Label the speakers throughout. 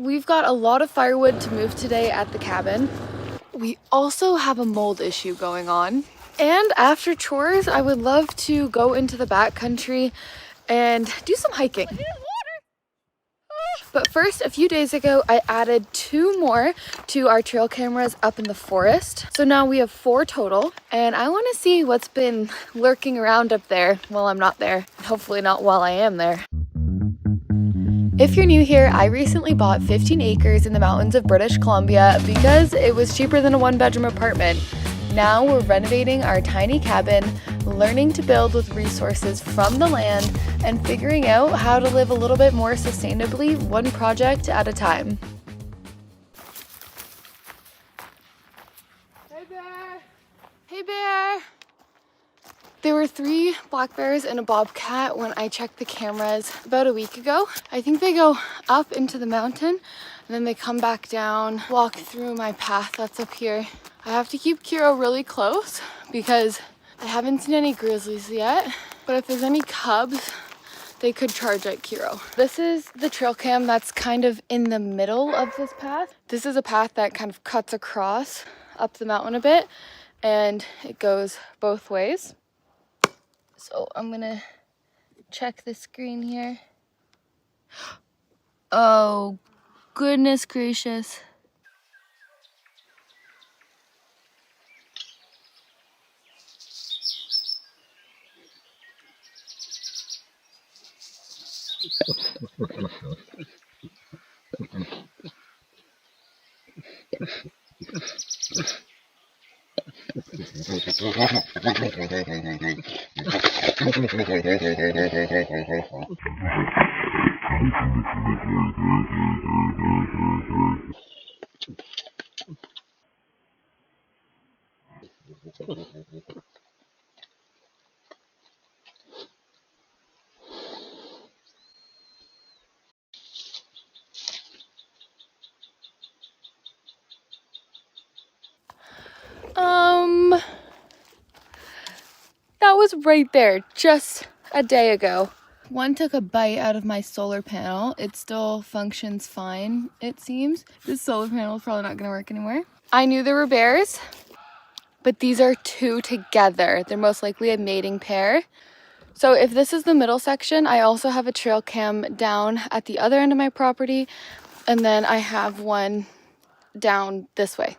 Speaker 1: We've got a lot of firewood to move today at the cabin. We also have a mold issue going on. And after chores, I would love to go into the backcountry and do some hiking. But first, a few days ago, I added 2 more to our trail cameras up in the forest. So now we have 4 total, and I want to see what's been lurking around up there while I'm not there. Hopefully not while I am there. If you're new here, I recently bought 15 acres in the mountains of British Columbia because it was cheaper than a 1-bedroom apartment. Now we're renovating our tiny cabin, learning to build with resources from the land, and figuring out how to live a little bit more sustainably, one project at a time. Hey bear! Hey bear! There were 3 black bears and a bobcat when I checked the cameras about a week ago. I think they go up into the mountain and then they come back down, walk through my path that's up here. I have to keep Kiro really close because I haven't seen any grizzlies yet, but if there's any cubs, they could charge at Kiro. This is the trail cam that's kind of in the middle of this path. This is a path that kind of cuts across up the mountain a bit, and it goes both ways. So I'm gonna check the screen here. Oh, goodness gracious. That was right there just a day ago. One took a bite out of my solar panel. It still functions fine, it seems. This solar panel is probably not gonna work anymore. I knew there were bears, but these are 2 together. They're most likely a mating pair. So if this is the middle section, I also have a trail cam down at the other end of my property, and then I have one down this way.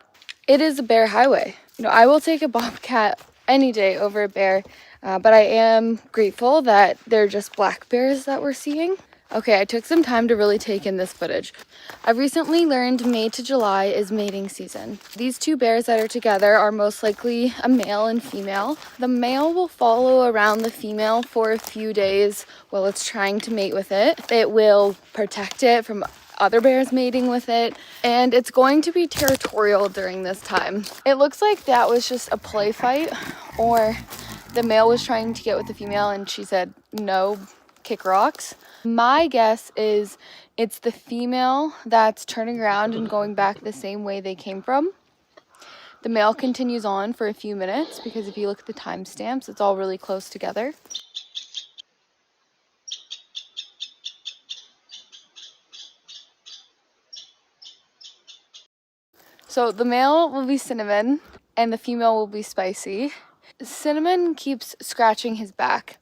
Speaker 1: It is a bear highway. You know, I will take a bobcat any day over a bear, but I am grateful that they're just black bears that we're seeing. Okay, I took some time to really take in this footage. I've recently learned May to July is mating season. These 2 bears that are together are most likely a male and female. The male will follow around the female for a few days while it's trying to mate with it. It will protect it from other bears mating with it, and it's going to be territorial during this time. It looks like that was just a play fight, or the male was trying to get with the female and she said no, kick rocks. My guess is it's the female that's turning around and going back the same way they came from. The male continues on for a few minutes because if you look at the timestamps, it's all really close together. So the male will be Cinnamon and the female will be Spicy. Cinnamon keeps scratching his back.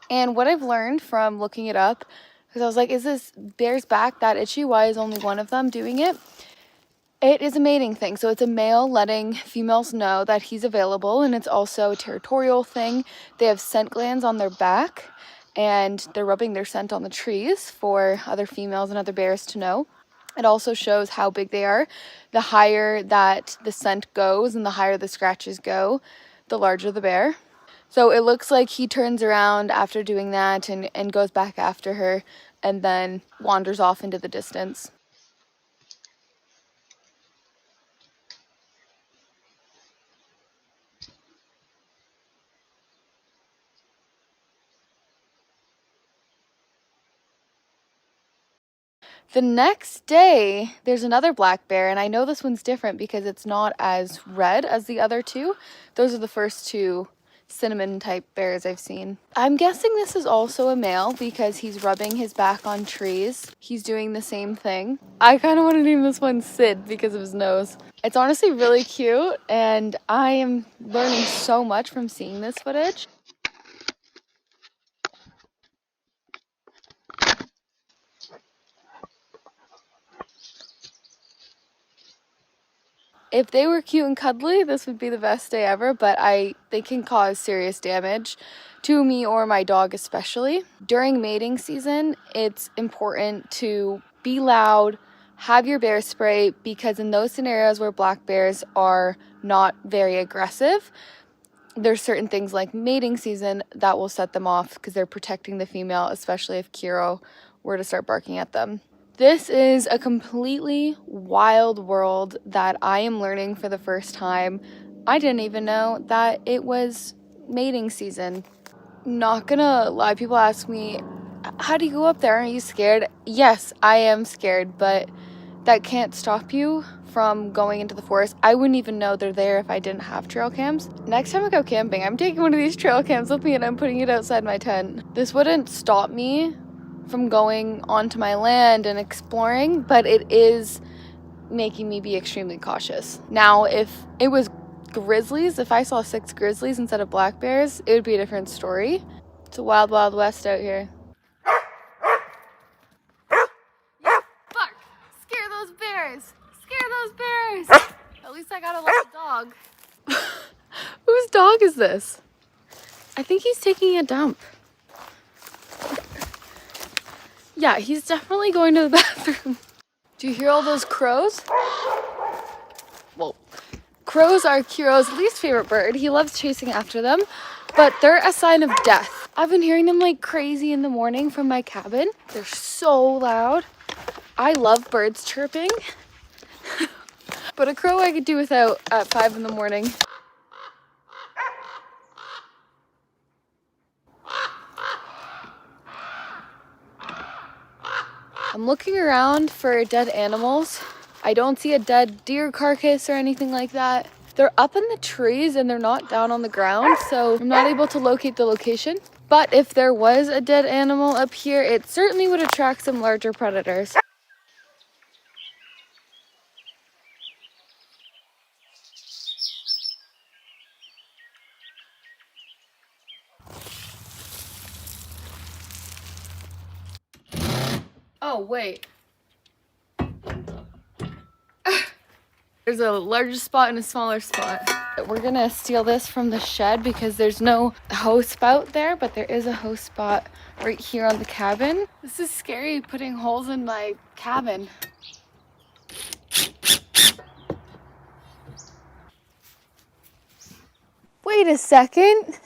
Speaker 1: And what I've learned from looking it up, because I was like, is this bear's back that itchy? Why is only one of them doing it? It is a mating thing. So it's a male letting females know that he's available, and it's also a territorial thing. They have scent glands on their back and they're rubbing their scent on the trees for other females and other bears to know. It also shows how big they are. The higher that the scent goes and the higher the scratches go, the larger the bear. So it looks like he turns around after doing that and goes back after her and then wanders off into the distance. The next day, there's another black bear, and I know this one's different because it's not as red as the other 2. Those are the first 2 cinnamon type bears I've seen. I'm guessing this is also a male because he's rubbing his back on trees. He's doing the same thing. I kind of want to name this one Sid because of his nose. It's honestly really cute, and I am learning so much from seeing this footage. If they were cute and cuddly, this would be the best day ever, but they can cause serious damage to me or my dog especially. During mating season, it's important to be loud, have your bear spray, because in those scenarios where black bears are not very aggressive, there's certain things like mating season that will set them off because they're protecting the female, especially if Kiro were to start barking at them. This is a completely wild world that I am learning for the first time. I didn't even know that it was mating season. Not gonna lie, people ask me, how do you go up there? Aren't you scared? Yes, I am scared, but that can't stop you from going into the forest. I wouldn't even know they're there if I didn't have trail cams. Next time I go camping, I'm taking one of these trail cams with me and I'm putting it outside my tent. This wouldn't stop me from going onto my land and exploring, but it is making me be extremely cautious. Now, if it was grizzlies, if I saw 6 grizzlies instead of black bears, it would be a different story. It's a wild, wild west out here. Yeah, bark! Scare those bears! Scare those bears! At least I got a little dog. Whose dog is this? I think he's taking a dump. Yeah, he's definitely going to the bathroom. Do you hear all those crows? Well, crows are Kiro's least favorite bird. He loves chasing after them, but they're a sign of death. I've been hearing them like crazy in the morning from my cabin. They're so loud. I love birds chirping, but a crow I could do without at 5 in the morning. I'm looking around for dead animals. I don't see a dead deer carcass or anything like that. They're up in the trees and they're not down on the ground, so I'm not able to locate the location. But if there was a dead animal up here, it certainly would attract some larger predators. Oh, wait. There's a larger spot and a smaller spot. We're gonna steal this from the shed because there's no hose spout there, but there is a hose spot right here on the cabin. This is scary, putting holes in my cabin. Wait a second.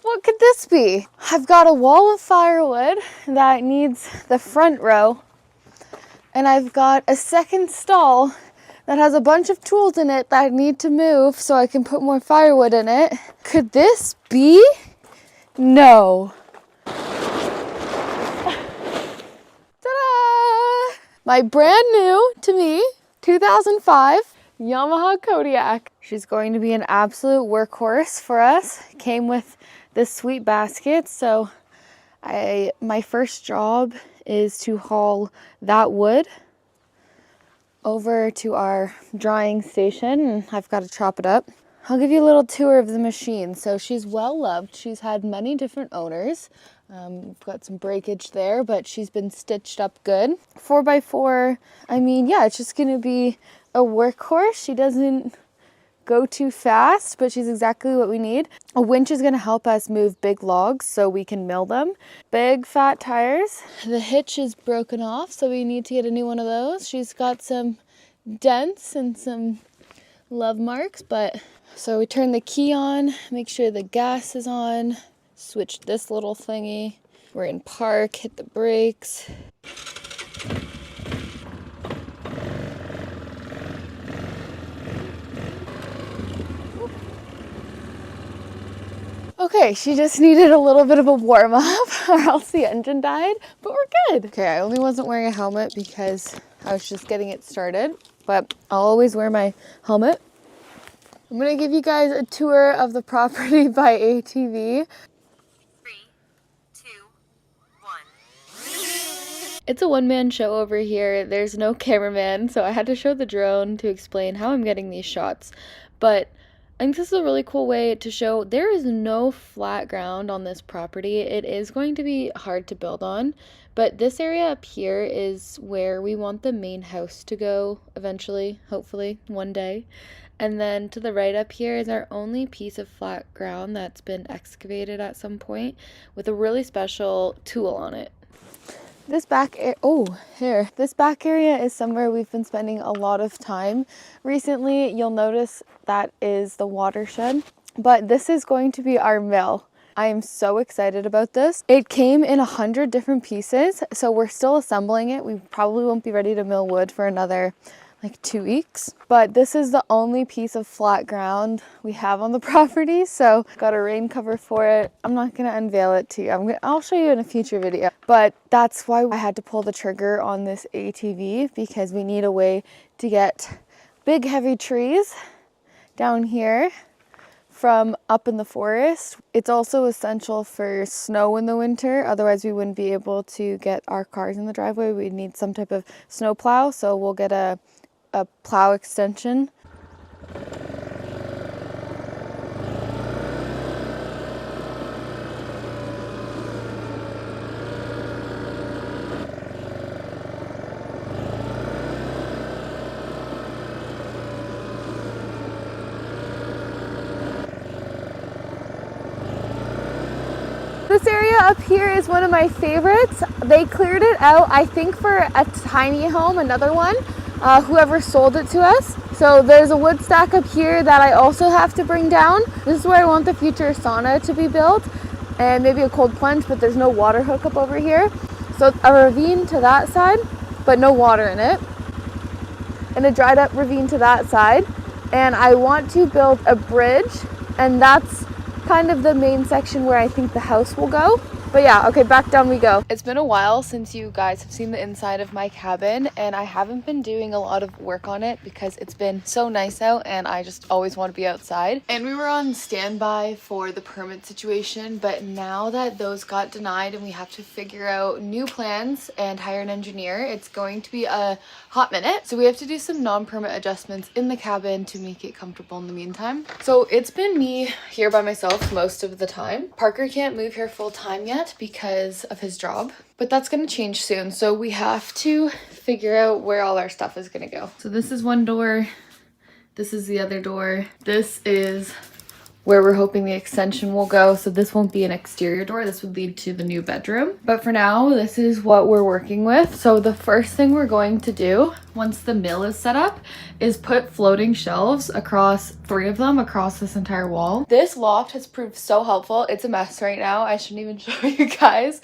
Speaker 1: What could this be? I've got a wall of firewood that needs the front row, and I've got a second stall that has a bunch of tools in it that I need to move so I can put more firewood in it. Could this be? No. Ta-da! My brand new, to me, 2005 Yamaha Kodiak. She's going to be an absolute workhorse for us. Came with this sweet basket, so my first job is to haul that wood over to our drying station, and I've got to chop it up. I'll give you a little tour of the machine. So she's well loved. She's had many different owners. We've got some breakage there, but she's been stitched up good. 4x4, I mean, yeah, it's just gonna be a workhorse. She doesn't go too fast, but she's exactly what we need. A winch is gonna help us move big logs so we can mill them. Big fat tires. The hitch is broken off, so we need to get a new one of those. She's got some dents and some love marks, but so we turn the key on, make sure the gas is on, switch this little thingy. We're in park, hit the brakes. Okay, she just needed a little bit of a warm up or else the engine died, but we're good. Okay, I only wasn't wearing a helmet because I was just getting it started, but I'll always wear my helmet I'm gonna give you guys a tour of the property by ATV. 3, 2, 1. It's a one-man show over here. There's no cameraman, so I had to show the drone to explain how I'm getting these shots. But I think this is a really cool way to show there is no flat ground on this property. It is going to be hard to build on, but this area up here is where we want the main house to go eventually, hopefully, one day. And then to the right up here is our only piece of flat ground that's been excavated at some point with a really special tool on it. This back This back area is somewhere we've been spending a lot of time recently. You'll notice that is the watershed, but this is going to be our mill. I am so excited about this. It came in 100 different pieces, so we're still assembling it. We probably won't be ready to mill wood for another like 2 weeks, but this is the only piece of flat ground we have on the property, so got a rain cover for it. I'm not gonna unveil it to you. I'll show you in a future video, but that's why I had to pull the trigger on this ATV, because we need a way to get big heavy trees down here from up in the forest. It's also essential for snow in the winter, otherwise we wouldn't be able to get our cars in the driveway. We'd need some type of snow plow, so we'll get a plow extension. This area up here is one of my favorites. They cleared it out, I think, for a tiny home, another one, whoever sold it to us. So there's a wood stack up here that I also have to bring down. This is where I want the future sauna to be built, and maybe a cold plunge, but there's no water hookup over here. So a ravine to that side, but no water in it. And a dried up ravine to that side. And I want to build a bridge, and that's kind of the main section where I think the house will go. But yeah, okay, back down we go. It's been a while since you guys have seen the inside of my cabin, and I haven't been doing a lot of work on it because it's been so nice out and I just always want to be outside. And we were on standby for the permit situation, but now that those got denied and we have to figure out new plans and hire an engineer, it's going to be a hot minute. So we have to do some non-permit adjustments in the cabin to make it comfortable in the meantime. So it's been me here by myself most of the time. Parker can't move here full time yet because of his job, but that's going to change soon. So we have to figure out where all our stuff is going to go. So this is one door. This is the other door. This is where we're hoping the extension will go. So this won't be an exterior door. This would lead to the new bedroom. But for now, this is what we're working with. So the first thing we're going to do once the mill is set up is put floating shelves across 3 of them across this entire wall. This loft has proved so helpful. It's a mess right now. I shouldn't even show you guys,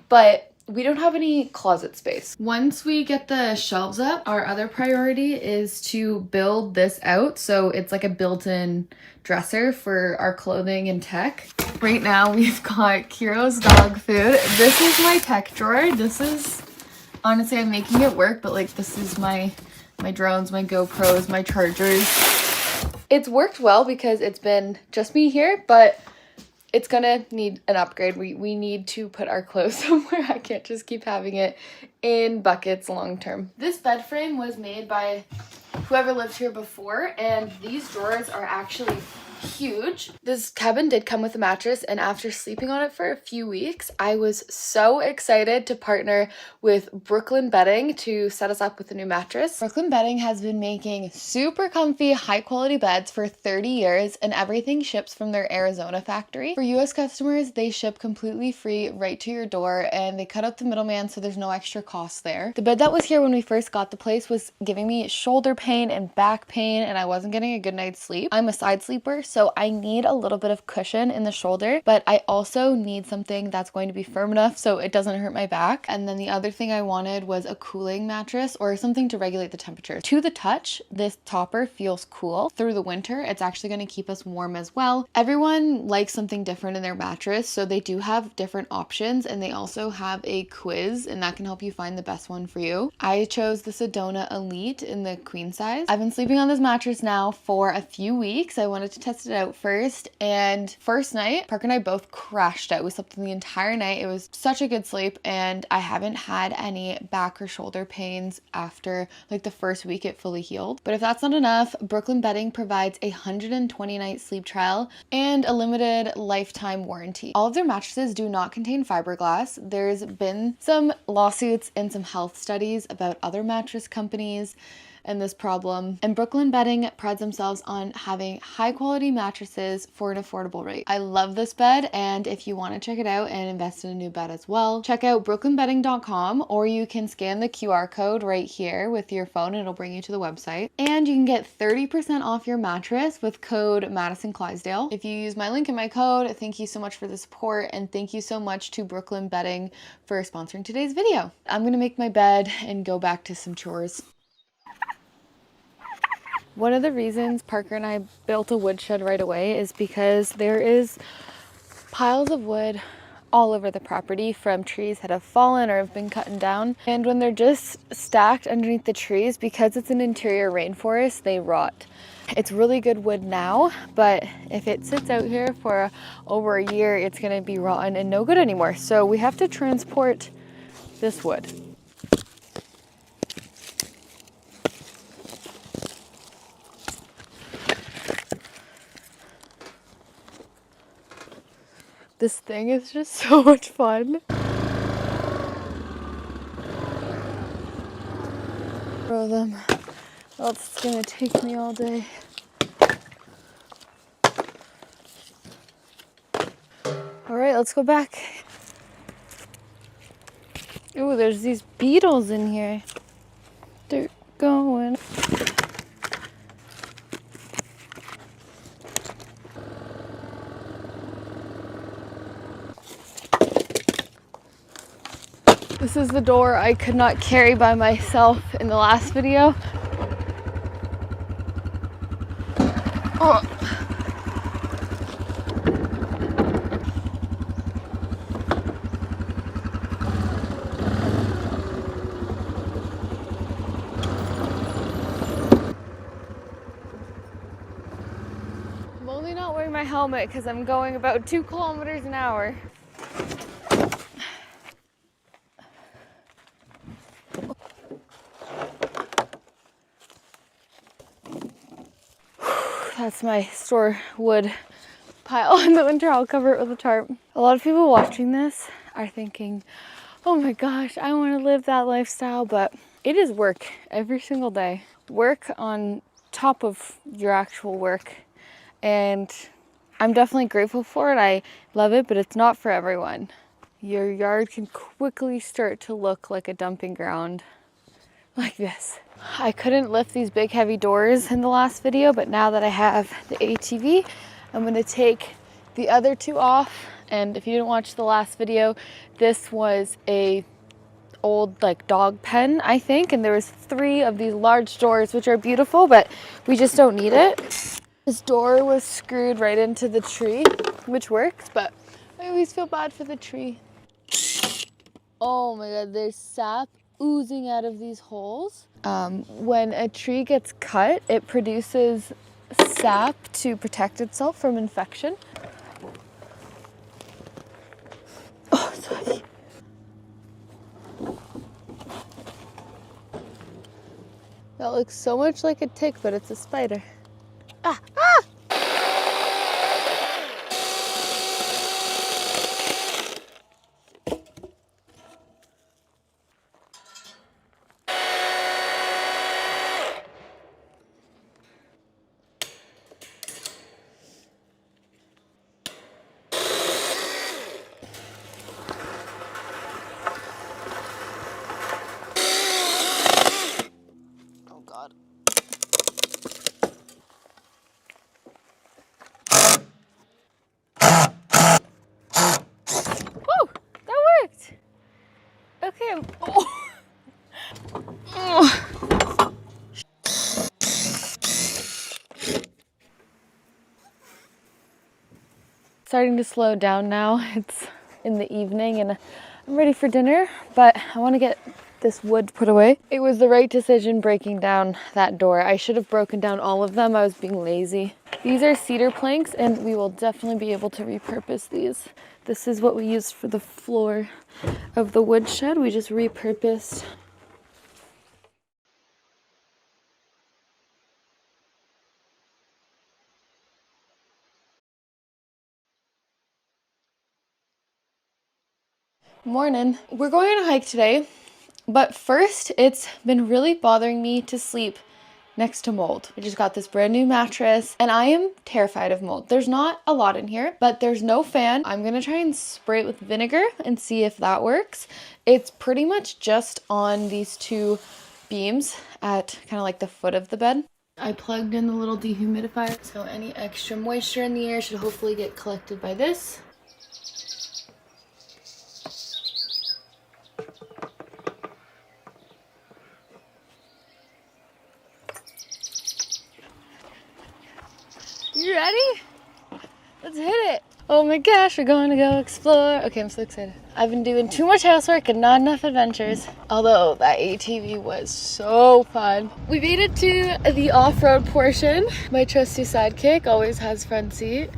Speaker 1: but we don't have any closet space. Once we get the shelves up, our other priority is to build this out so it's like a built-in dresser for our clothing and tech. Right now we've got Kiro's dog food. This is my tech drawer. This is, honestly, I'm making it work, but like this is my drones, my GoPros, my chargers. It's worked well because it's been just me here, but it's gonna need an upgrade. We need to put our clothes somewhere. I can't just keep having it in buckets long term. This bed frame was made by whoever lived here before, and these drawers are actually huge. This cabin did come with a mattress, and after sleeping on it for a few weeks, I was so excited to partner with Brooklyn Bedding to set us up with a new mattress. Brooklyn Bedding has been making super comfy, high quality beds for 30 years, and everything ships from their Arizona factory. For US customers, they ship completely free right to your door, and they cut out the middleman so there's no extra cost there. The bed that was here when we first got the place was giving me shoulder pain and back pain, and I wasn't getting a good night's sleep. I'm a side sleeper, so I need a little bit of cushion in the shoulder, but I also need something that's going to be firm enough so it doesn't hurt my back. And then the other thing I wanted was a cooling mattress or something to regulate the temperature. To the touch, this topper feels cool. Through the winter, it's actually going to keep us warm as well. Everyone likes something different in their mattress, so they do have different options, and they also have a quiz, and that can help you find the best one for you. I chose the Sedona Elite in the queen size. I've been sleeping on this mattress now for a few weeks. I wanted to test it out first, and first night, Parker and I both crashed out. We slept the entire night. It was such a good sleep, and I haven't had any back or shoulder pains after like the first week it fully healed. But if that's not enough, Brooklyn Bedding provides a 120-night sleep trial and a limited lifetime warranty. All of their mattresses do not contain fiberglass. There's been some lawsuits and some health studies about other mattress companies and this problem. And Brooklyn Bedding prides themselves on having high quality mattresses for an affordable rate. I love this bed, and if you want to check it out and invest in a new bed as well, check out brooklynbedding.com, or you can scan the QR code right here with your phone and it'll bring you to the website. And you can get 30% off your mattress with code Madison Clydesdale. If you use my link in my code, thank you so much for the support, and thank you so much to Brooklyn Bedding for sponsoring today's video. I'm gonna make my bed and go back to some chores. One of the reasons Parker and I built a woodshed right away is because there is piles of wood all over the property from trees that have fallen or have been cut down. And when they're just stacked underneath the trees, because it's an interior rainforest, they rot. It's really good wood now, but if it sits out here for over a year, it's gonna be rotten and no good anymore. So we have to transport this wood. This thing is just so much fun. Throw them, else it's gonna take me all day. All right, let's go back. Ooh, there's these beetles in here. They're going. This is the door I could not carry by myself in the last video. Oh. I'm only not wearing my helmet because I'm going about 2 kilometers an hour. That's my store wood pile. In the winter, I'll cover it with a tarp. A lot of people watching this are thinking, oh my gosh, I want to live that lifestyle, but it is work every single day. Work on top of your actual work. And I'm definitely grateful for it. I love it, but it's not for everyone. Your yard can quickly start to look like a dumping ground like this. I couldn't lift these big heavy doors in the last video, but now that I have the ATV, I'm gonna take the other 2 off. And if you didn't watch the last video, this was a old like dog pen, I think, and there was 3 of these large doors, which are beautiful, but we just don't need it. This door was screwed right into the tree, which works, but I always feel bad for the tree. Oh my god, there's sap oozing out of these holes. When a tree gets cut, it produces sap to protect itself from infection. Oh, sorry. That looks so much like a tick, but it's a spider. Ah! Ah! starting to slow down now. It's in the evening and I'm ready for dinner, but I want to get this wood put away. It was the right decision breaking down that door. I should have broken down all of them. I was being lazy. These are cedar planks and we will definitely be able to repurpose these. This is what we used for the floor of the woodshed. We just repurposed. Morning. We're going on a hike today, but first it's been really bothering me to sleep next to mold. I just got this brand new mattress and I am terrified of mold. There's not a lot in here, but there's no fan. I'm gonna try and spray it with vinegar and see if that works. It's pretty much just on these two beams at kind of like the foot of the bed. I plugged in the little dehumidifier, so any extra moisture in the air should hopefully get collected by this. You ready? Let's hit it. Oh my gosh, we're going to go explore. Okay, I'm so excited. I've been doing too much housework and not enough adventures. Although that ATV was so fun. We made it to the off-road portion. My trusty sidekick always has front seat.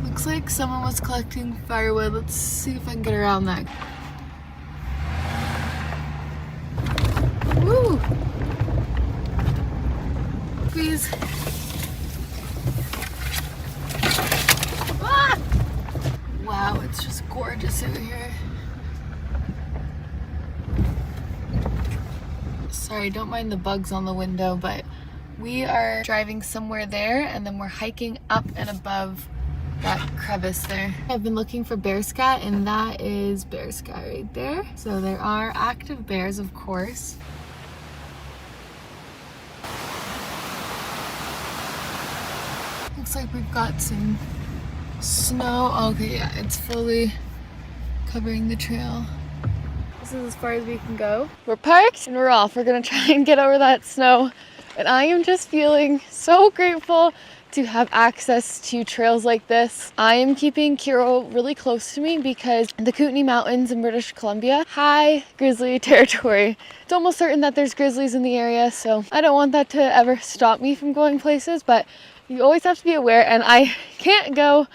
Speaker 1: Looks like someone was collecting firewood. Let's see if I can get around that. Woo! Please. Wow, it's just gorgeous over here. Sorry, don't mind the bugs on the window, but we are driving somewhere there and then we're hiking up and above that crevice there. I've been looking for bear scat and that is bear scat right there. So there are active bears, of course. Looks like we've got some snow. Okay, yeah, it's fully covering the trail. This is as far as we can go. We're parked and we're off. We're gonna try and get over that snow. And I am just feeling so grateful to have access to trails like this. I am keeping Kiro really close to me because the Kootenay Mountains in British Columbia, high grizzly territory. It's almost certain that there's grizzlies in the area, so I don't want that to ever stop me from going places, but you always have to be aware, and I can't go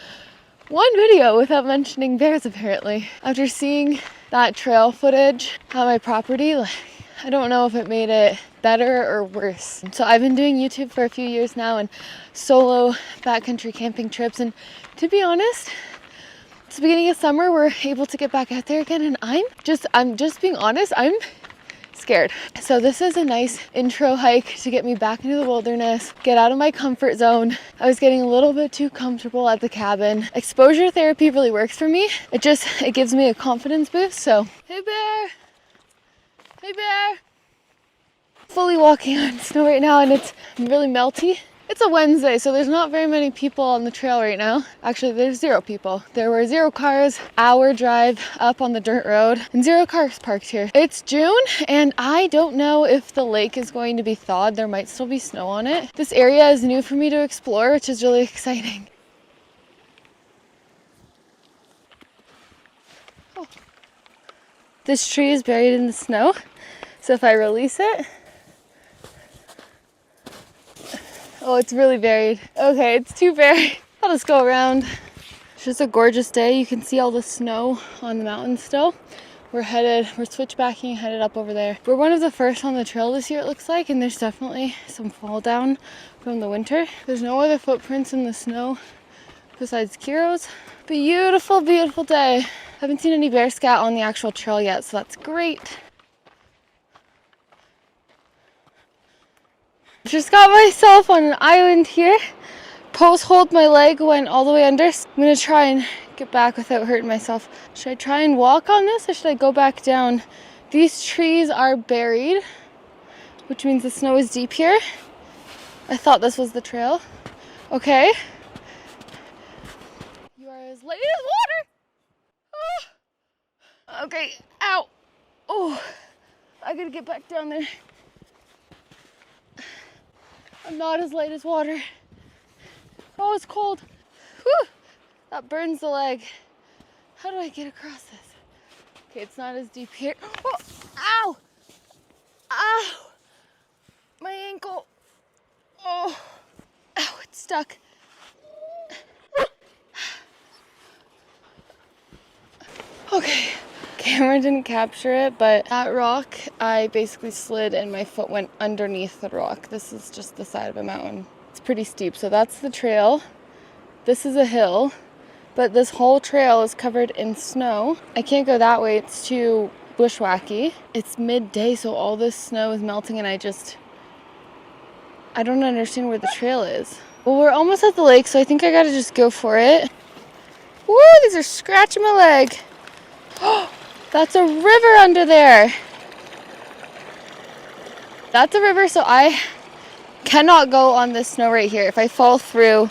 Speaker 1: one video without mentioning bears apparently. After seeing that trail footage on my property, I don't know if it made it better or worse. So I've been doing YouTube for a few years now and solo backcountry camping trips, and to be honest, it's the beginning of summer, we're able to get back out there again, and I'm just being honest, I'm scared. So this is a nice intro hike to get me back into the wilderness, get out of my comfort zone. I was getting a little bit too comfortable at the cabin. Exposure therapy really works for me. It gives me a confidence boost. So, hey bear! Hey bear! Fully walking on snow right now and it's really melty. It's a Wednesday, so there's not very many people on the trail right now. Actually, there's 0 people. There were 0 cars, hour drive up on the dirt road, and 0 cars parked here. It's June, and I don't know if the lake is going to be thawed. There might still be snow on it. This area is new for me to explore, which is really exciting. Oh. This tree is buried in the snow, so if I release it, oh, it's really buried. Okay, it's too buried. I'll just go around. It's just a gorgeous day. You can see all the snow on the mountain still. We're switchbacking, headed up over there. We're one of the first on the trail this year, it looks like, and there's definitely some fall down from the winter. There's no other footprints in the snow besides Kiro's. Beautiful, beautiful day. Haven't seen any bear scat on the actual trail yet, so that's great. Just got myself on an island here. Post hold, my leg went all the way under. I'm gonna try and get back without hurting myself. Should I try and walk on this or should I go back down? These trees are buried, which means the snow is deep here. I thought this was the trail. Okay. You are as light as water. Oh. Okay, ow. Oh, I gotta get back down there. I'm not as light as water. Oh, it's cold. Whew. That burns the leg. How do I get across this? Okay, it's not as deep here. Oh, ow! Ow! My ankle. Oh, ow, it's stuck. Okay, camera didn't capture it, but that rock, I basically slid and my foot went underneath the rock. This is just the side of a mountain. It's pretty steep, so that's the trail. This is a hill, but this whole trail is covered in snow. I can't go that way, it's too bushwhacky. It's midday, so all this snow is melting and I don't understand where the trail is. Well, we're almost at the lake, so I think I gotta just go for it. Woo, these are scratching my leg. Oh, that's a river under there. That's a river, so I cannot go on this snow right here. If I fall through,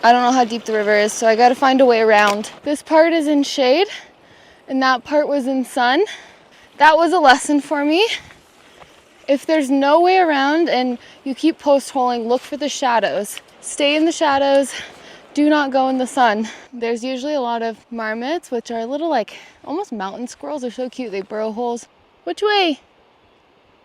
Speaker 1: I don't know how deep the river is, so I gotta find a way around. This part is in shade, and that part was in sun. That was a lesson for me. If there's no way around and you keep post-holing, look for the shadows. Stay in the shadows. Do not go in the sun. There's usually a lot of marmots, which are little like almost mountain squirrels. They're so cute. They burrow holes. Which way?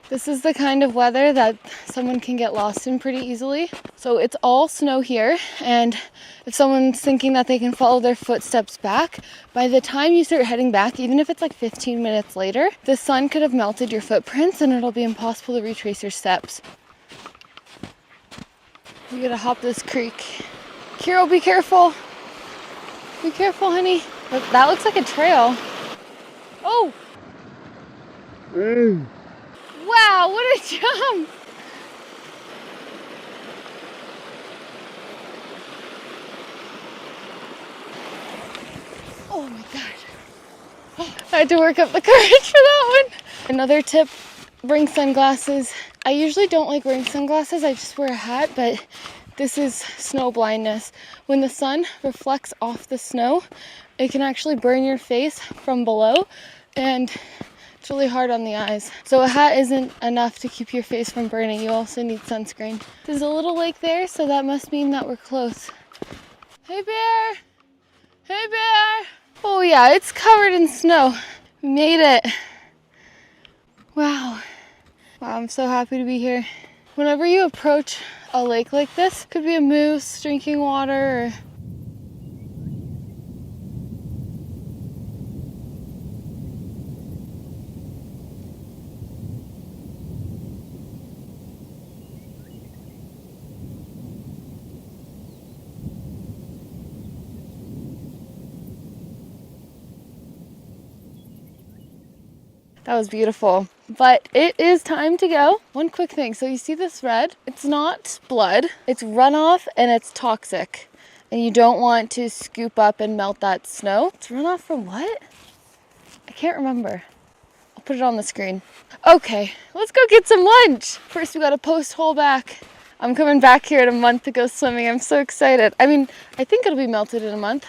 Speaker 1: This is the kind of weather that someone can get lost in pretty easily. So it's all snow here, and if someone's thinking that they can follow their footsteps back, by the time you start heading back, even if it's like 15 minutes later, the sun could have melted your footprints and it'll be impossible to retrace your steps. We gotta hop this creek. Kiro, be careful. Be careful, honey. That looks like a trail. Oh! Wow, what a jump! Oh my gosh. I had to work up the courage for that one. Another tip, bring sunglasses. I usually don't like wearing sunglasses, I just wear a hat, but this is snow blindness. When the sun reflects off the snow, it can actually burn your face from below, and it's really hard on the eyes. So a hat isn't enough to keep your face from burning. You also need sunscreen. There's a little lake there, so that must mean that we're close. Hey bear! Hey bear! Oh yeah, it's covered in snow. We made it. Wow. Wow, I'm so happy to be here. Whenever you approach a lake like this, could be a moose drinking water or that was beautiful. But it is time to go. One quick thing. So you see this red? It's not blood. It's runoff and it's toxic. And you don't want to scoop up and melt that snow. It's runoff from what? I can't remember. I'll put it on the screen. Okay, let's go get some lunch. First we gotta post hole back. I'm coming back here in a month to go swimming. I'm so excited. I mean, I think it'll be melted in a month.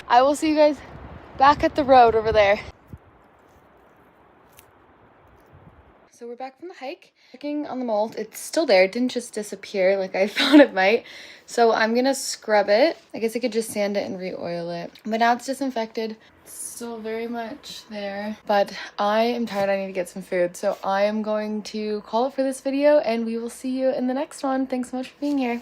Speaker 1: I will see you guys back at the road over there. So we're back from the hike. Checking on the mold, it's still there. It didn't just disappear like I thought it might. So I'm gonna scrub it. I guess I could just sand it and re-oil it. But now it's disinfected. It's still very much there. But I am tired, I need to get some food. So I am going to call it for this video and we will see you in the next one. Thanks so much for being here.